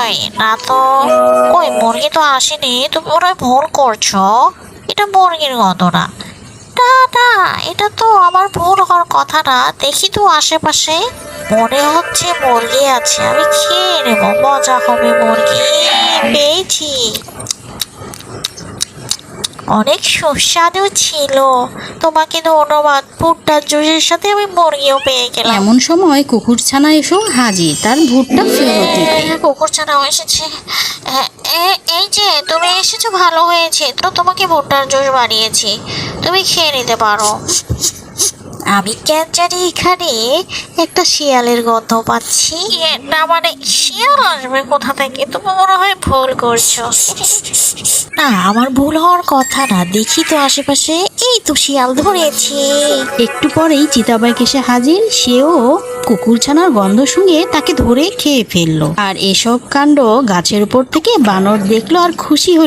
কই না তো, কই মুরগি তো আসেনি, তুমি ওরা ভুল করছো। এটা মুরগির গন্ধ না। না না, এটা তো আমার ভুল হওয়ার কথা না। দেখি তো আশেপাশে, মনে হচ্ছে মুরগি আছে, আমি খেয়ে নেবো, মজা হবে মুরগি। পেয়েছি, অনেক সুস্বাদু ছিল। তোমাকে ধন্যবাদ, ভুট্টার জুসের সাথে আমি মুরগিও পেয়ে গেলাম। এমন সময় কুকুরছানা এসো হাজির তার ভুট্টা ফেরত দিতে। কুকুরছানাও এসেছে। এই যে তুমি এসেছো, ভালো হয়েছে তো, তোমাকে ভুট্টার জুস বানিয়েছি, তুমি খেয়ে নিতে পারো। আমি কেন জানি এখানে একটা শিয়ালের গন্ধ পাচ্ছি। না মানে, শিয়াল আসবে কোথা থেকে? তুমি মনে হয় ভুল করছো। না, আমার ভুল হওয়ার কথা না। দেখি তো আশেপাশে, এই তো শিয়াল ধরেছি। একটু পরেই চিতাবাঘ এসে হাজির, সেও কুকুরছানার গন্ধ শুঙে তাকে ধরে খেয়ে ফেললো। আর এসব কাণ্ড গাছের উপর থেকে বানর দেখলো আর খুশি হলো।